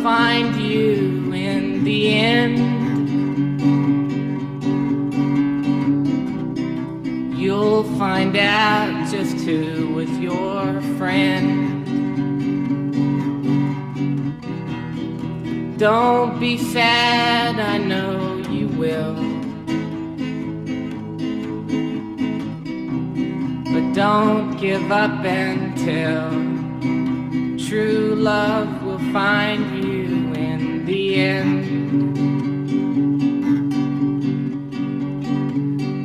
find you in the end. You'll find out just who was your friend. Don't be sad, I know you will. But don't give up until true love will find you in the end.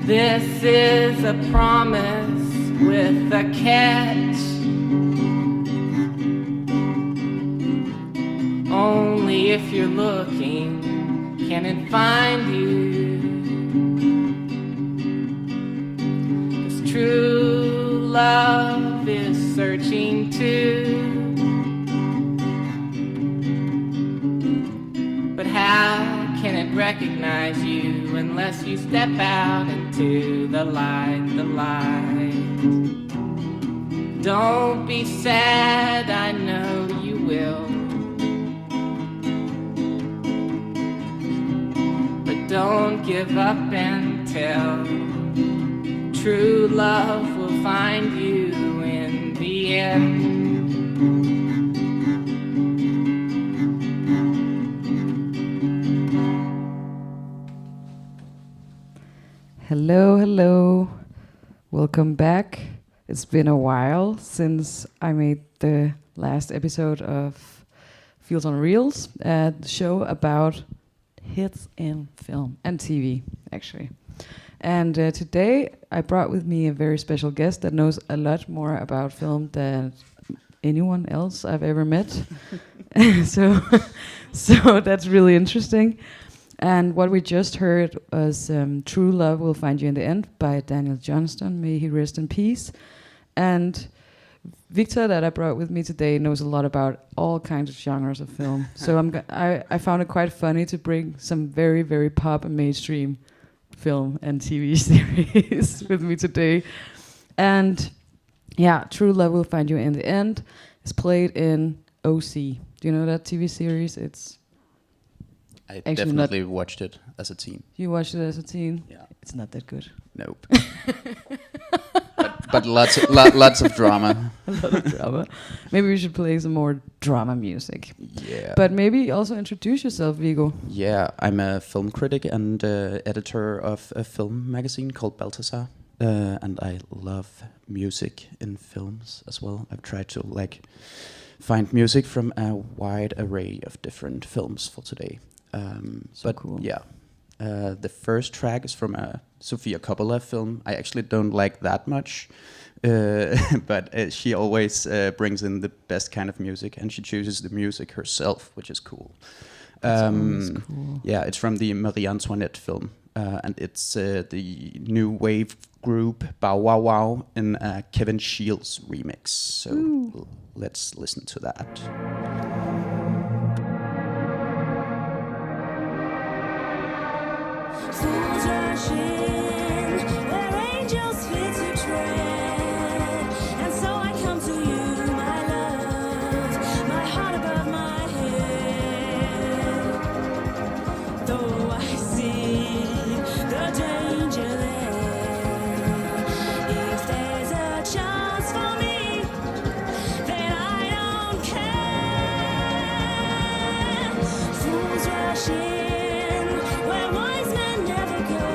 This is a promise with a catch. Only if you're looking can it find you. 'Cause true love is searching too. But how can it recognize you unless you step out into the light, the light? Don't be sad, I know you will. But don't give up until true love will find you in the end. Hello, hello. Welcome back. It's been a while since I made the last episode of Feels on Reels, the show about hits in film and TV, actually. And today I brought with me a very special guest that knows a lot more about film than anyone else I've ever met. So that's really interesting. And what we just heard was True Love Will Find You in the End by Daniel Johnston. May he rest in peace. And Viktor, that I brought with me today, knows a lot about all kinds of genres of film. So I found it quite funny to bring some very, very pop and mainstream film and TV series with me today. And yeah, True Love Will Find You in the End is played in OC. Do you know that TV series? I definitely watched it as a teen. You watched it as a teen? Yeah. It's not that good. Nope. but lots of drama. A lot of drama. Maybe we should play some more drama music. Yeah. But maybe also introduce yourself, Viggo. Yeah, I'm a film critic and editor of a film magazine called Balthazar. And I love music in films as well. I've tried to find music from a wide array of different films for today. But cool. Yeah, the first track is from a Sofia Coppola film. I actually don't like that much, but she always brings in the best kind of music, and she chooses the music herself, which is cool. That's cool. Yeah, it's from the Marie Antoinette film, and it's the new wave group Bow Wow Wow in Kevin Shields remix. So let's listen to that. Fools rush in where angels fear to tread, and so I come to you, my love, my heart above my head. Though I see the danger there, if there's a chance for me, then I don't care. Fools rush in where wise men never go,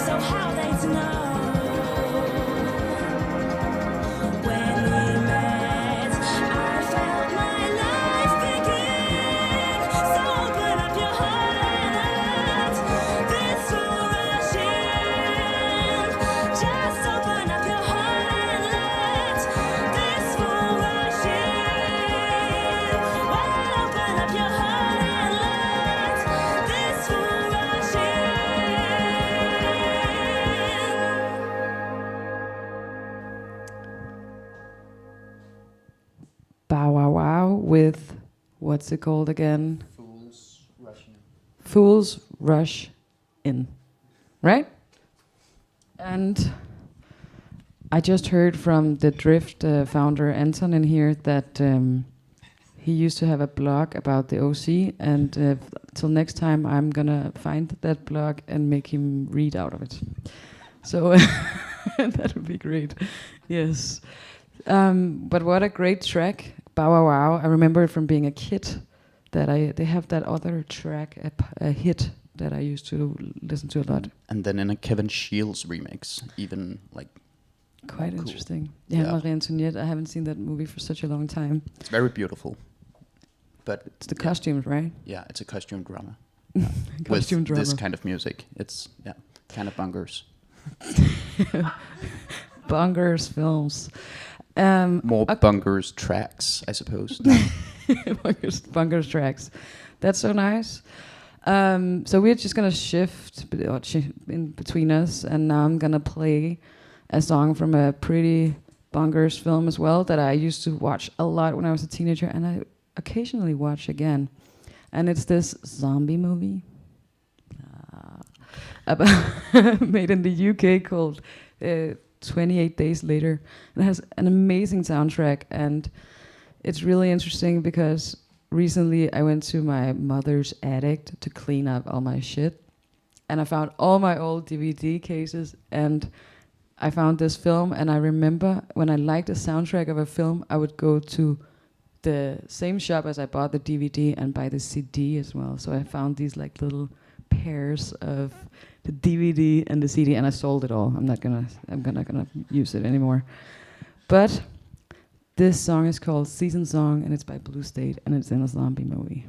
So how are they to know? When we met, I felt my life begin. So open up your heart and let this soul rush in. Just open up your heart and let this soul rush in. Well, open up your heart and let this soul rush in. Bow Wow Wow with, what's it called again? Fools rushing. Fools Rush In. Right? And I just heard from the Drift founder Anton in here that he used to have a blog about the OC, and till next time I'm gonna find that blog and make him read out of it. So that would be great. Yes. But what a great track, Bow Wow Wow. I remember it from being a kid that they have that other track, a hit that I used to listen to a lot. And then in a Kevin Shields remix, even like Quite cool. interesting. Yeah, Yeah. Marie Antoinette. I haven't seen that movie for such a long time. It's very beautiful. But It's the costumes, right? yeah, it's a costume drama. Costume with drama. this kind of music. It's kind of bungers. Bongers films. More bungers tracks, I suppose. Bongers tracks. That's so nice. So we're just gonna shift in between us, and now I'm gonna play a song from a pretty bongers film as well that I used to watch a lot when I was a teenager, and I occasionally watch again. And it's this zombie movie about made in the UK called 28 Days Later. And it has an amazing soundtrack, and it's really interesting because recently I went to my mother's attic to clean up all my shit, and I found all my old DVD cases, and I found this film, and I remember when I liked the soundtrack of a film, I would go to the same shop as I bought the DVD and buy the CD as well. So I found these like little pairs of the DVD and the CD, and I sold it all. I'm not gonna use it anymore. But this song is called Season Song, and it's by Blue State, and it's in a zombie movie.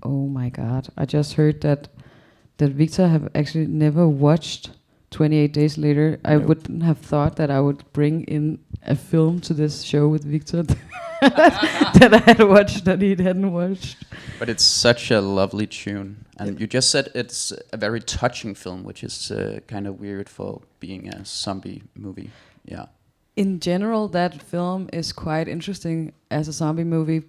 Oh my God! I just heard that Victor have actually never watched 28 Days Later. I Nope. wouldn't have thought that I would bring in a film to this show with Victor that I had watched that he hadn't watched. But it's such a lovely tune. And you just said it's a very touching film, which is kind of weird for being a zombie movie. Yeah. In general, that film is quite interesting as a zombie movie,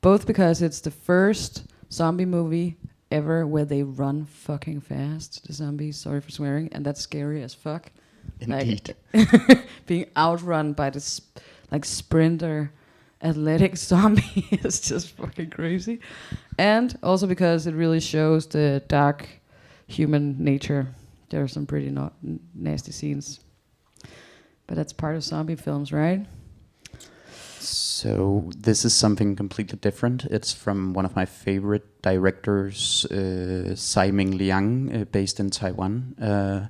both because it's the first zombie movie ever where they run fucking fast, the zombies, sorry for swearing, and that's scary as fuck. Indeed. Like, being outrun by this like sprinter athletic zombie is just fucking crazy. And also because it really shows the dark human nature. There are some pretty nasty scenes. But that's part of zombie films, right? So this is something completely different. It's from one of my favorite directors, Tsai Ming Liang, based in Taiwan.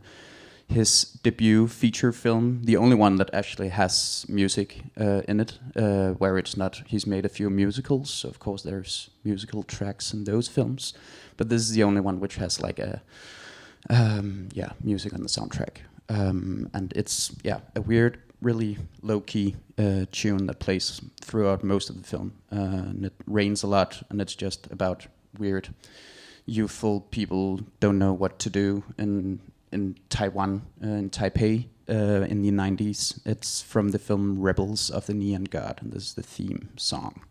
His debut feature film, the only one that actually has music in it, where it's not. He's made a few musicals, so of course there's musical tracks in those films, but this is the only one which has like a music on the soundtrack, and it's a weird, really low-key tune that plays throughout most of the film, and it rains a lot, and it's just about weird, youthful people don't know what to do in Taiwan, in Taipei, in the 90s. It's from the film Rebels of the Neon God, and this is the theme song.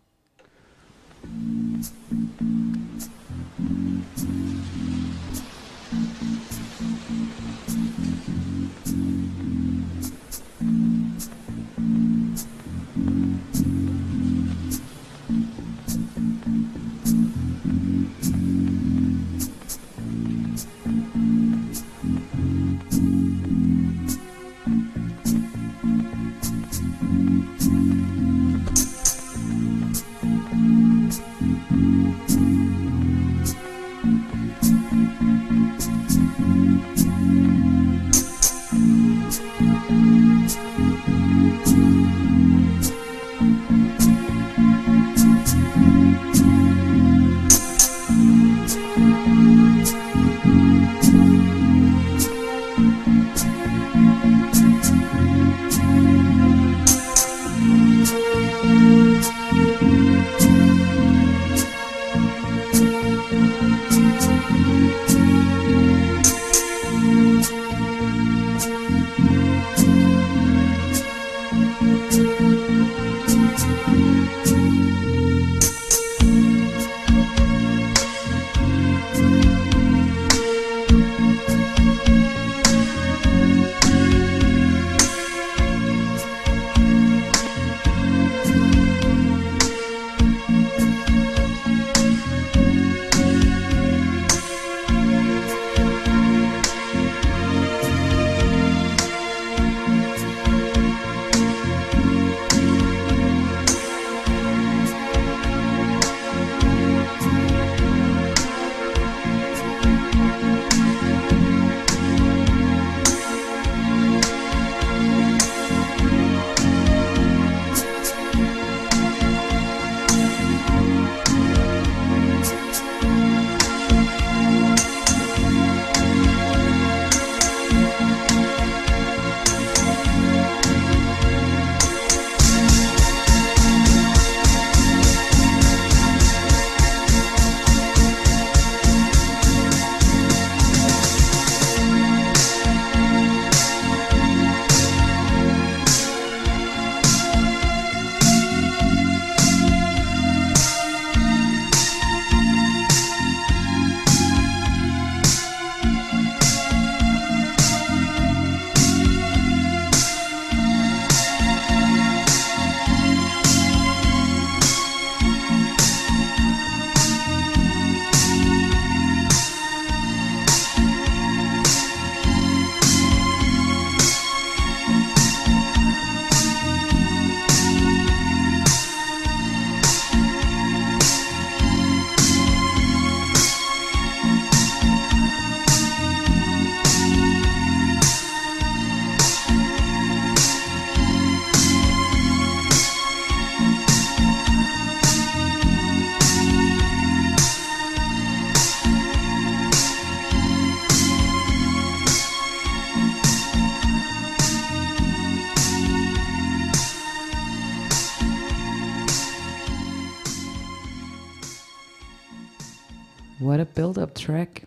What a build-up track.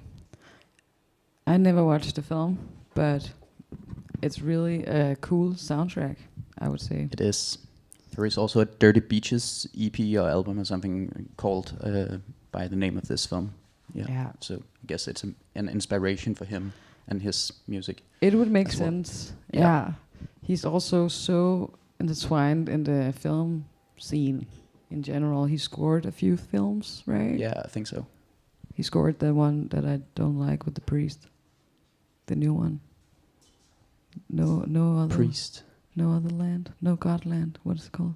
I never watched the film, but it's really a cool soundtrack, I would say. It is. There is also a Dirty Beaches EP or album or something called by the name of this film. Yeah. So I guess it's an inspiration for him and his music. It would make as well. sense. Yeah. Yeah. He's also so intertwined in the film scene in general. He scored a few films, right? Yeah, I think so. He scored the one that I don't like with the priest. The new one. No other Priest. No other land. No God land. What is it called?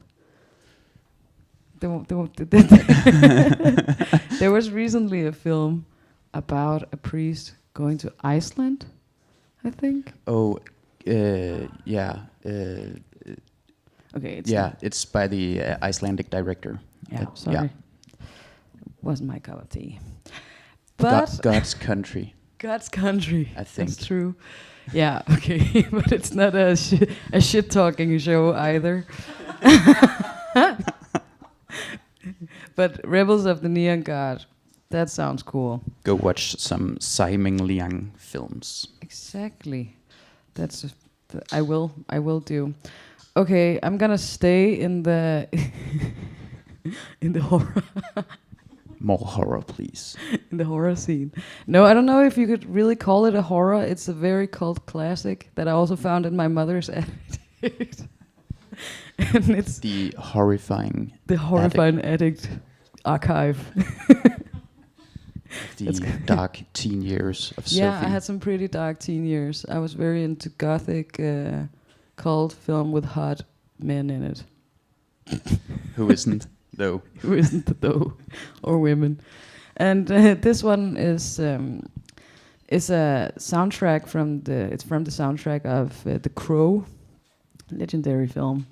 There was recently a film about a priest going to Iceland, I think. Oh, yeah. Okay, it's Yeah, it's by the Icelandic director. yeah, sorry. Yeah. Wasn't my cup of tea. But God's Country. God's Country. I think. That's true. Yeah, okay, but it's not a shit talking show either. But Rebels of the Neon God, that sounds cool. Go watch some Simon Liang films. Exactly. That's I will do. Okay, I'm gonna stay in the in the horror More horror, please. in the horror scene. No, I don't know if you could really call it a horror. It's a very cult classic that I also found in my mother's attic. And it's The horrifying the horrifying addict archive. the dark teen years of Sofie. Yeah, I had some pretty dark teen years. I was very into gothic cult film with hot men in it. Who isn't, though? Who isn't though, or women. And this one is a soundtrack from the soundtrack of The Crow, legendary film.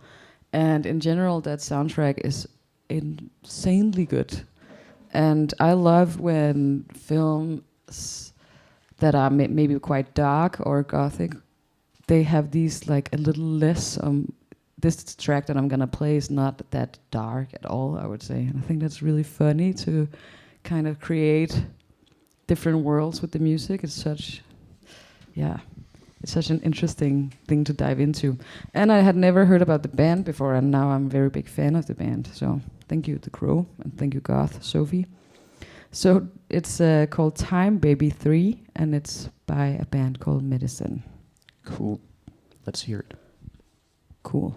And in general, that soundtrack is insanely good. And I love when films that are maybe quite dark or gothic, they have these like a little less. This track that I'm gonna play is not that dark at all, I would say. And I think that's really funny to kind of create different worlds with the music. It's such an interesting thing to dive into. And I had never heard about the band before, and now I'm a very big fan of the band. So thank you, The Crow, and thank you, Goth, Sofie. So it's called Time Baby 3, and it's by a band called Medicine. Cool. Let's hear it. Cool.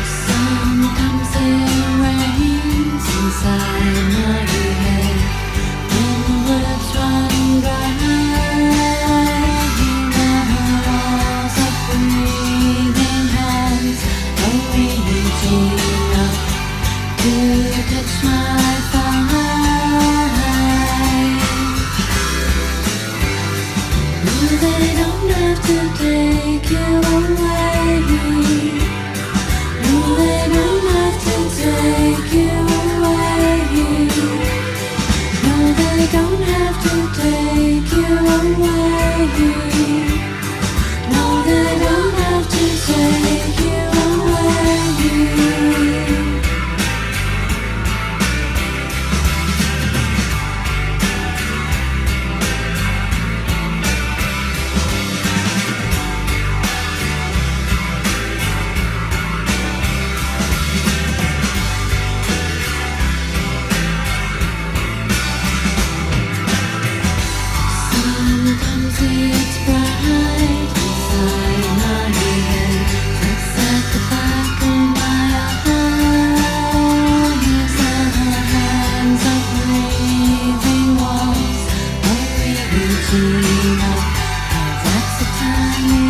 Sometimes it rains inside my head when the words run dry. The walls of breathing hands are reaching up to touch my thigh. No, they don't have to take you away. No, they don't have to take you away. No, they don't have to take you away. No, they don't have to take you away. Sometimes it's bright inside my head. Looks at the back of my eyes. The hands of breathing walls are reaching up. That's the tiny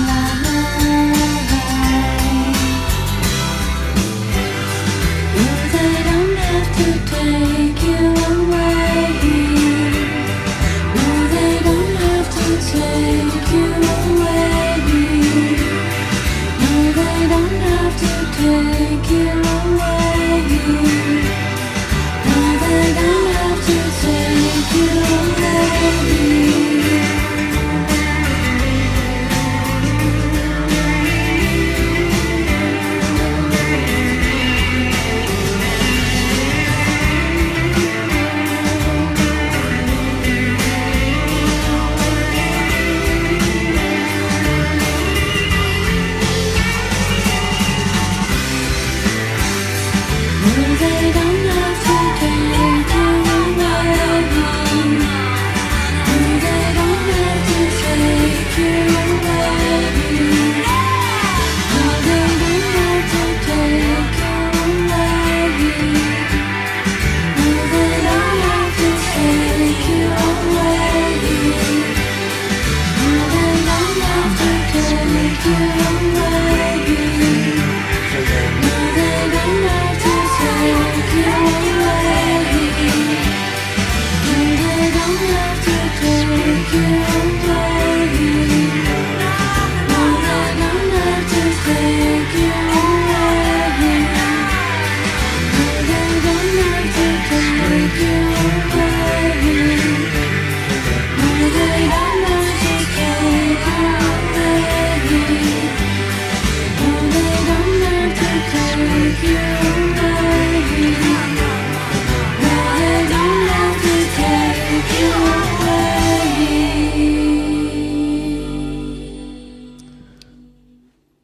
line. No, they don't have to take you away. No, they don't have to take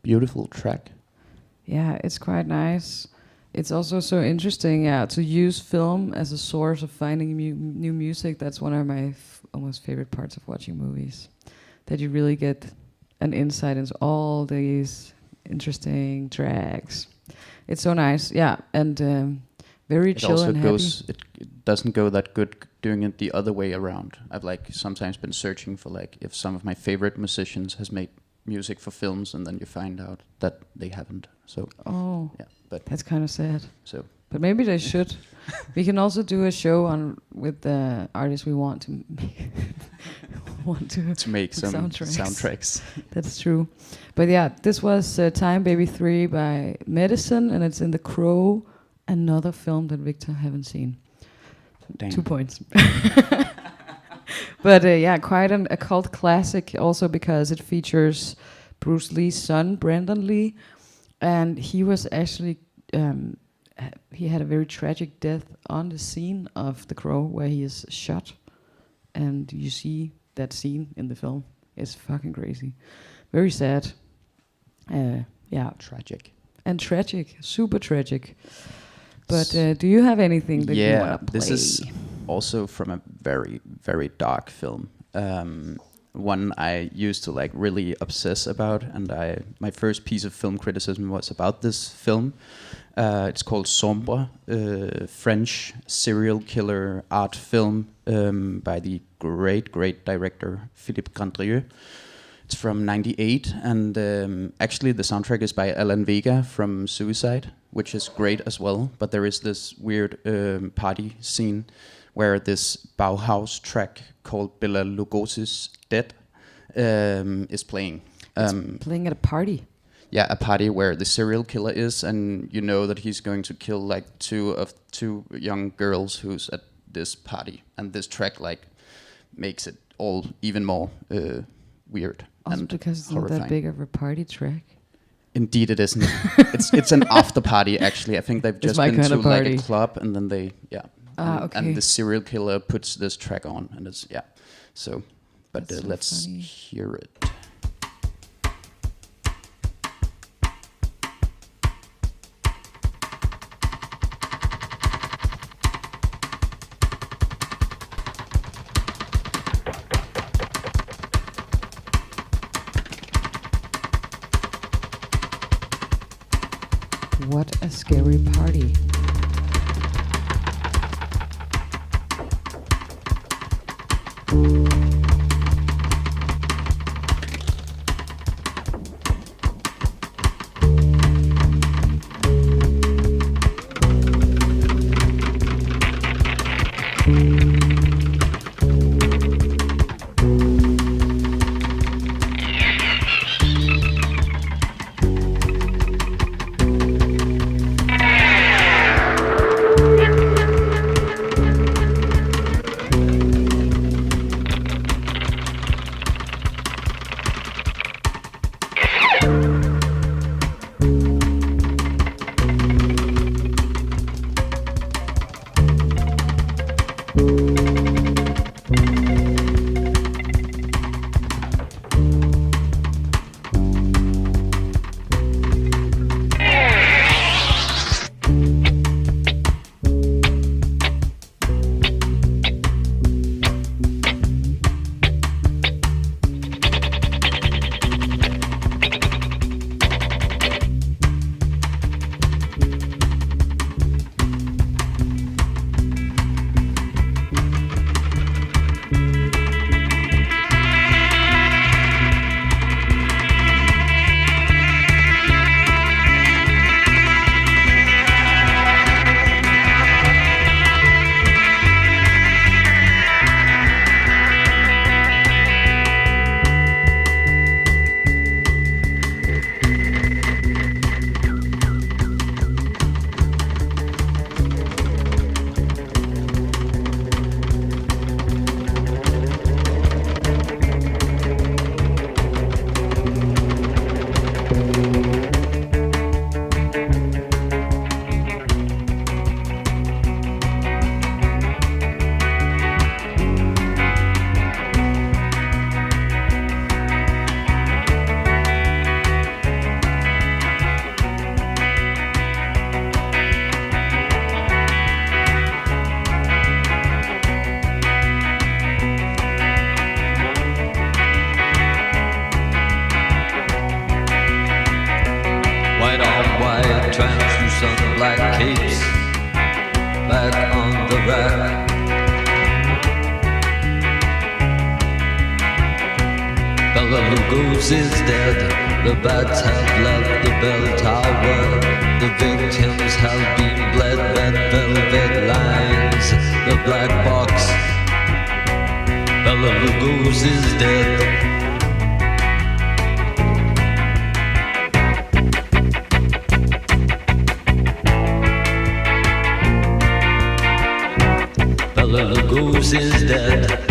Beautiful track. Yeah, it's quite nice. It's also so interesting, yeah, to use film as a source of finding new music. That's one of my almost favorite parts of watching movies, that you really get an insight into all these interesting tracks. It's so nice, yeah, and very It chill also and happy. goes. It doesn't go that good doing it the other way around. I've like sometimes been searching for like if some of my favorite musicians has made music for films, and then you find out that they haven't. So Oh, yeah, but that's kind of sad. so But maybe they should. We can also do a show on with the artists we want to to make some soundtracks. soundtracks. That's true. But yeah, this was Time Baby 3 by Medicine, and it's in The Crow, another film that Victor haven't seen. Damn. 2 points. But yeah, quite a cult classic also because it features Bruce Lee's son, Brandon Lee, and he was actually, he had a very tragic death on the scene of The Crow where he is shot, and you see that scene in the film. It's fucking crazy. Very sad. Yeah. Tragic. And tragic, super tragic. But do you have anything that you want to play? This is also from a very, very dark film. One I used to like really obsess about, and my first piece of film criticism was about this film. It's called Sombre, French serial killer art film by the great director Philippe Grandrieux. It's from '98, and actually the soundtrack is by Alan Vega from Suicide, which is great as well. But there is this weird party scene where this Bauhaus track called Bela Lugosi's Dead is playing. It's playing at a party. Yeah, a party where the serial killer is, and you know that he's going to kill like two young girls who's at this party, and this track like makes it all even more weird. Also and because it's horrifying. not that big of a party track. Indeed, it isn't. it's an after party actually. I think they've just my been kind to of like party. a club, and then they Okay. and the serial killer puts this track on, and it's So, but That's so let's funny. hear it. What a scary party. Bela Lugos is dead. The bats have left the bell tower. The victims have been bled. Red velvet lines. The black box. Bela Lugos is dead. Bela Lugos is dead.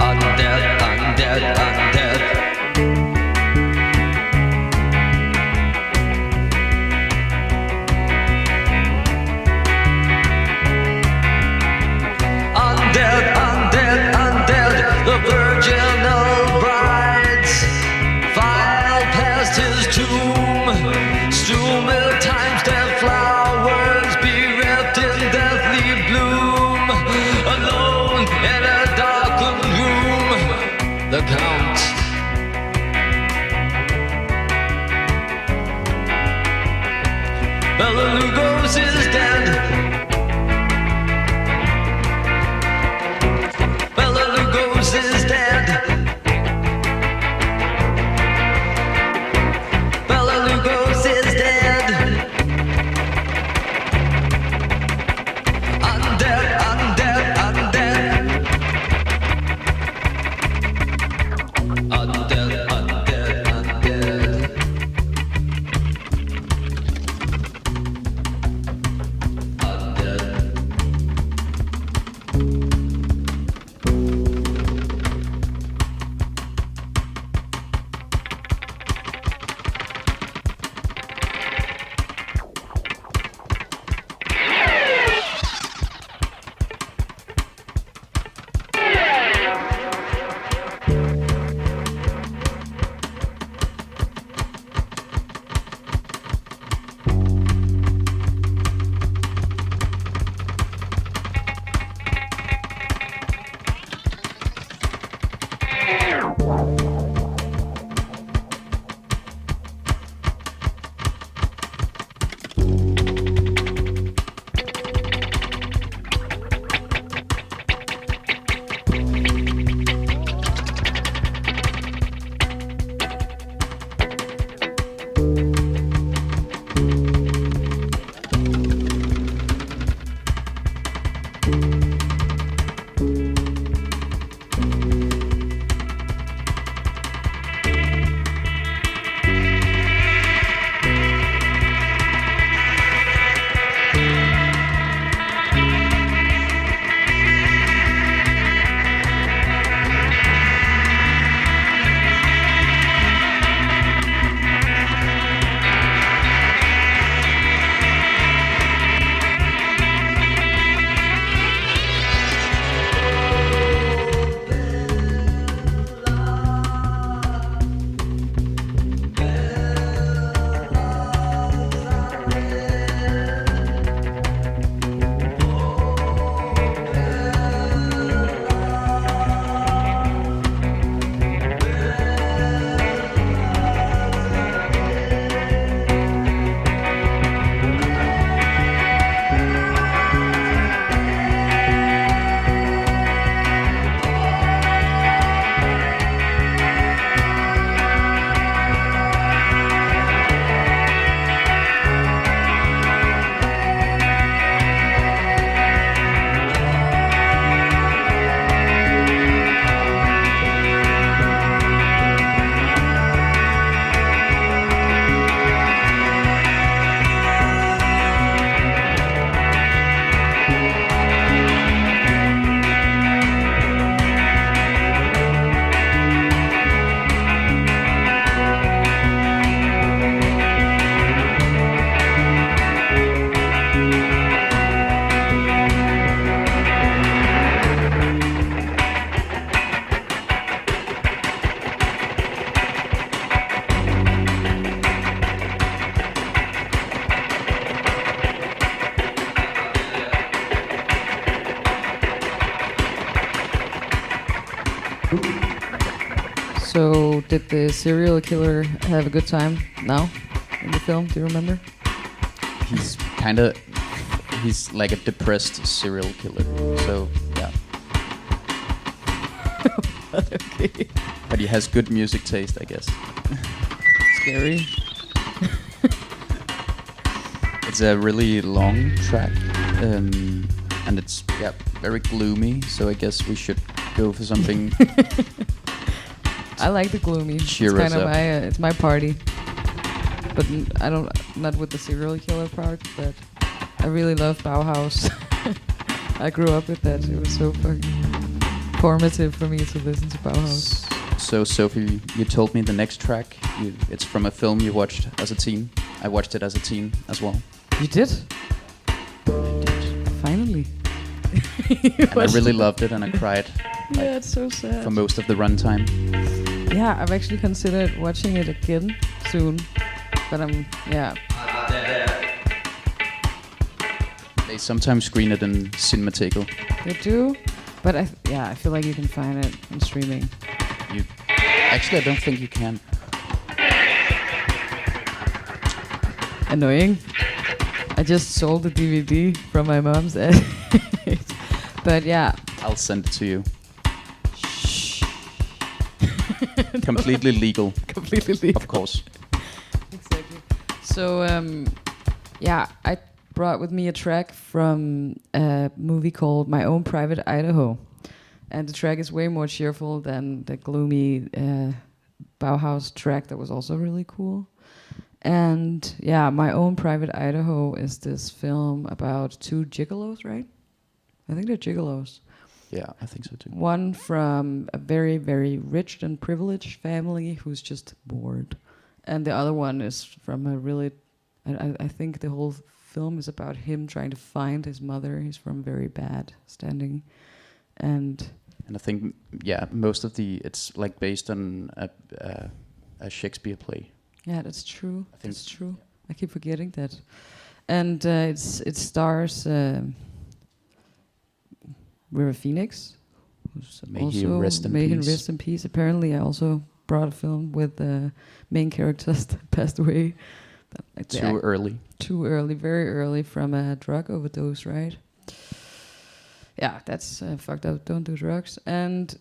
Undead, undead, undead. Undead, undead, undead. The virginal brides file past his tomb. Strewn with times their flowers bereft in deathly bloom. Alone in a darkened room, the Count. Bela Lugos is dead. Bela Lugos is dead. Bela Lugos is dead. Undead, undead, undead. Undead, undead, undead. Undead. So, did the serial killer have a good time now in the film? Do you remember? he's like a depressed serial killer. So yeah. Okay. But he has good music taste, I guess. Scary. It's a really long track, and it's very gloomy. So I guess we should go for something. I like the gloomy. Cheer it's us kind of up. it's my party. But not with the serial killer part. But I really love Bauhaus. I grew up with that. It was so fucking formative for me to listen to Bauhaus. So Sophie, you told me the next track. It's from a film you watched as a teen. I watched it as a teen as well. You did? Finally. And I really loved it, and I cried. Yeah, it's so sad. For most of the runtime. Yeah, I've actually considered watching it again soon. But They sometimes screen it in Cinemateco. They do? But I feel like you can find it on streaming. Actually, I don't think you can. Annoying. I just sold the DVD from my mom's ad. But yeah. I'll send it to you. Completely legal. Completely legal. Of course. Exactly. So, I brought with me a track from a movie called My Own Private Idaho. And the track is way more cheerful than the gloomy Bauhaus track that was also really cool. And My Own Private Idaho is this film about two gigolos, right? I think they're gigolos. Yeah, I think so too. One from a very, very rich and privileged family who's just bored. And the other one is from a really... I think the whole film is about him trying to find his mother. He's from very bad standing. And I think, most of it's like based on a Shakespeare play. yeah, that's true. I think That's true. I keep forgetting that. And it stars River Phoenix, who's May he rest in may he peace. rest in peace. Apparently, I also brought a film with the main characters that passed away. Too early. Too early, very early from a drug overdose, right? Yeah, that's fucked up. Don't do drugs. And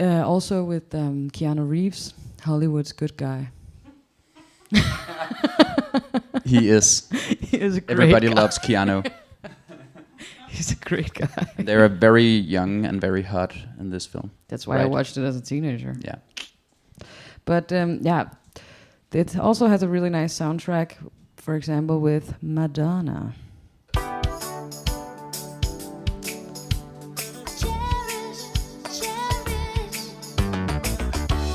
also with Keanu Reeves, Hollywood's good guy. He is. He is a great Everybody guy. loves Keanu. He's a great guy. They're very young and very hot in this film. That's why I watched it as a teenager. Yeah. But it also has a really nice soundtrack, for example, with Madonna. Cherish, cherish.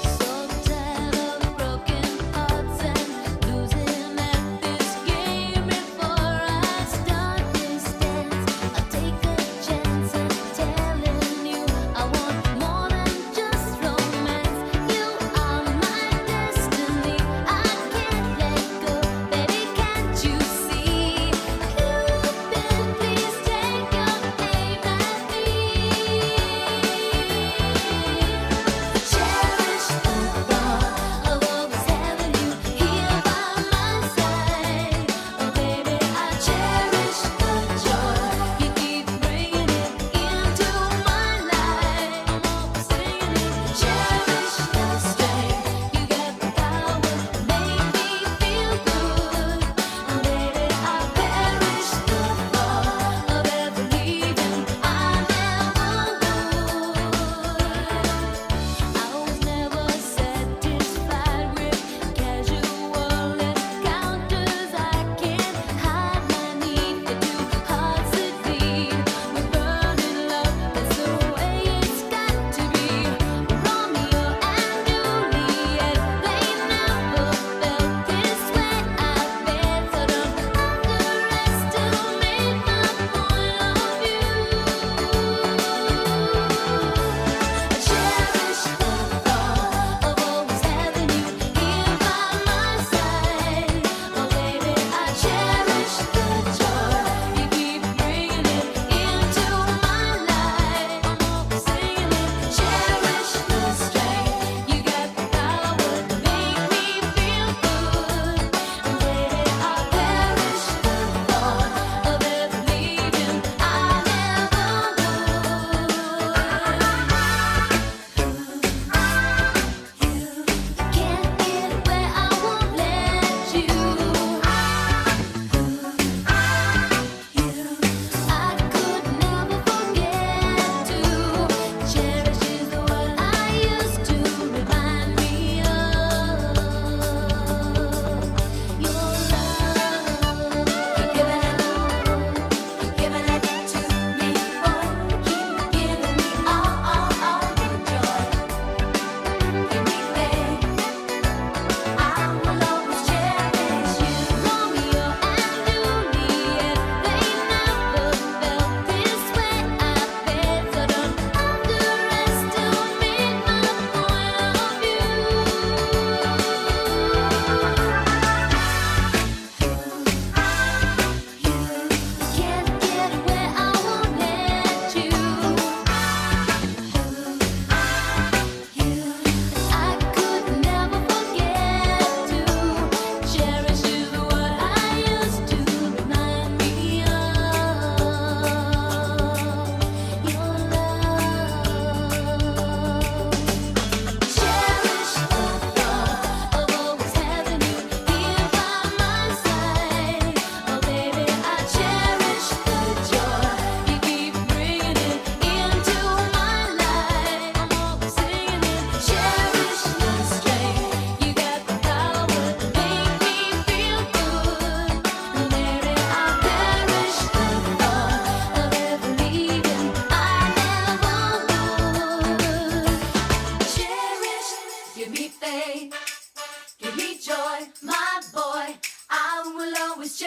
So tired of broken hearts and losing at this game. Before I start this dance, I'll take a chance at telling you I want more than just romance. You are my destiny. I can't let go, baby. Can't you see? You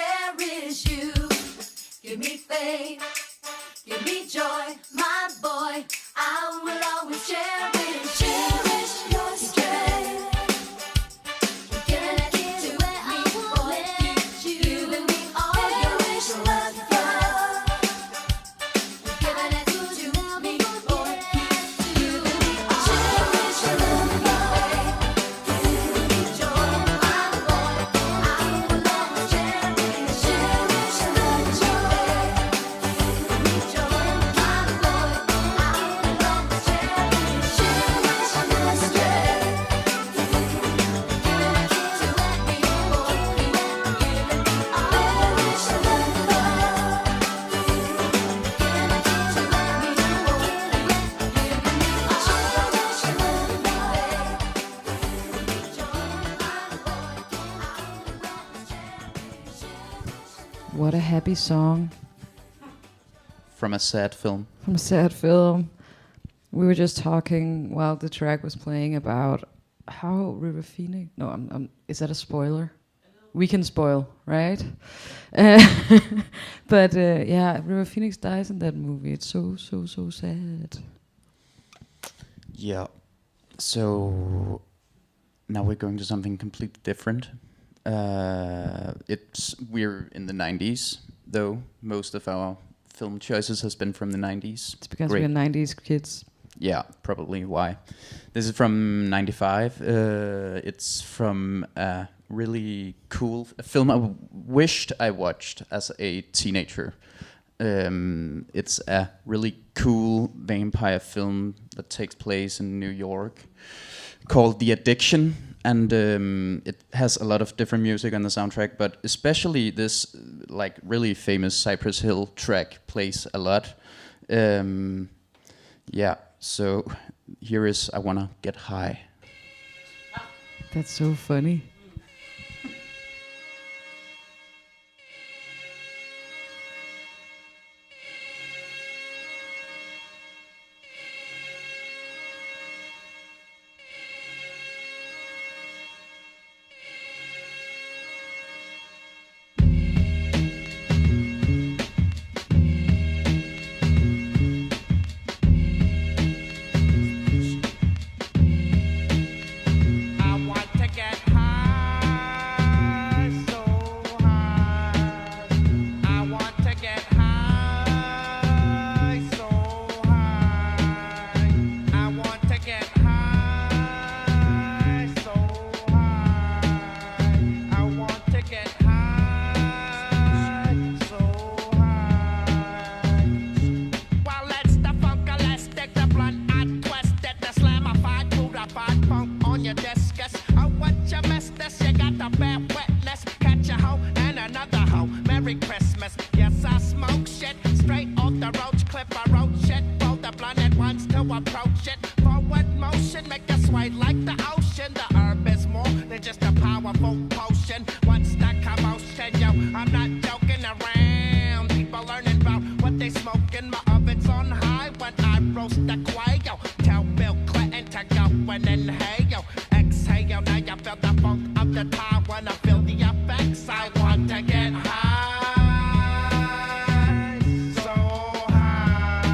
cherish you. Give me faith, give me joy, my boy. I will always cherish your strength. Giving it to me, boy. Giving me all your love. Giving it to me, boy. Giving me all your love. Give me joy, my boy. I will always cherish the joy. Give me joy, my boy. I will always cherish the strength. What a happy song From a sad film. from a sad film. We were just talking while the track was playing about how River Phoenix. No, is that a spoiler? We can spoil, right? But yeah, River Phoenix dies in that movie. It's so sad. Yeah. So now we're going to something completely different. We're in the 90s, though most of our film choices has been from the 90s. It's because Great. we're 90s kids. Yeah, probably why. This is from 95. It's from a really cool film I wished I watched as a teenager. It's a really cool vampire film that takes place in New York called The Addiction. And it has a lot of different music on the soundtrack, but especially this like really famous Cypress Hill track plays a lot. Yeah, so here is I Wanna Get High. That's so funny. I want to get high, so high. I want to get high, so high. I want to get high, so high. I want to get high, so high. Well, let's the funk, let's take the blunt, I twist it, the slamified, crudified funk on your discus. Oh, what you missed this, you got the bad wetness. Catch a hoe and another hoe. Merry Christmas. Yes, I smoke shit straight off the roach clip. I wrote shit for the blunt at once to approach it. Forward motion, make you sway like the ocean. The herb is more than just a powerful potion. What's that commotion, yo? I'm not joking around. People learning about what they smoking. My oven's on high when I roast the quail. Tell Bill Clinton to go and inhale. Exhale, now you feel the funk of the time when I feel the effects. I want to get high, so high.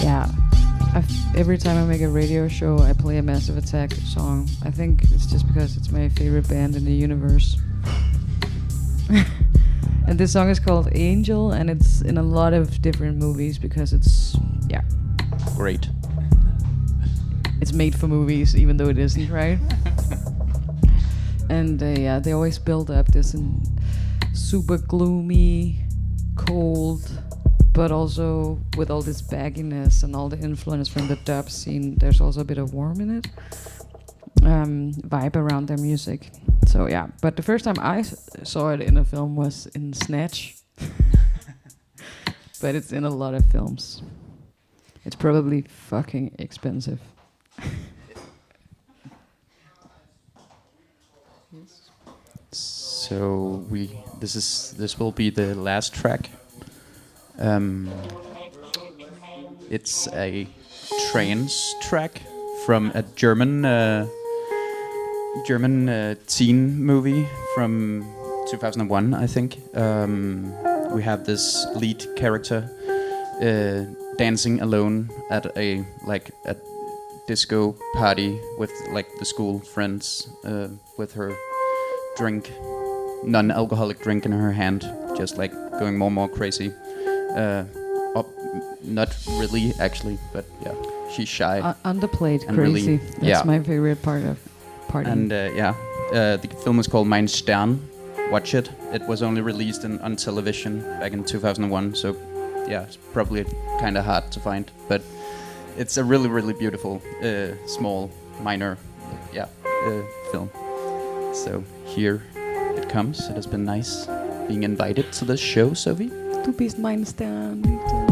Yeah. Every time I make a radio show, I play a Massive Attack song. I think it's just because it's my favorite band in the universe. And this song is called Angel, and it's in a lot of different movies because it's, yeah, Great. it's made for movies, even though it isn't, right? And yeah, they always build up this super gloomy, cold, but also with all this bagginess and all the influence from the dub scene, there's also a bit of warm in it. Vibe around their music. So yeah, but the first time I saw it in a film was in Snatch. But it's in a lot of films. It's probably fucking expensive. So this will be the last track. It's a trance track from a German teen movie from 2001, I think. We have this lead character dancing alone at a disco party with like the school friends, with her non-alcoholic drink in her hand, just like going more and more crazy. Not really, actually, but yeah, she's shy. Underplayed and crazy. Really, That's yeah. my favorite part of partying. And the film is called Mein Stern. Watch it. It was only released on television back in 2001, so yeah, it's probably kind of hard to find, but it's a really, really beautiful, small, minor, film. So here it comes. It has been nice being invited to this show, Sofie. Du bist mein Stern, Viktor.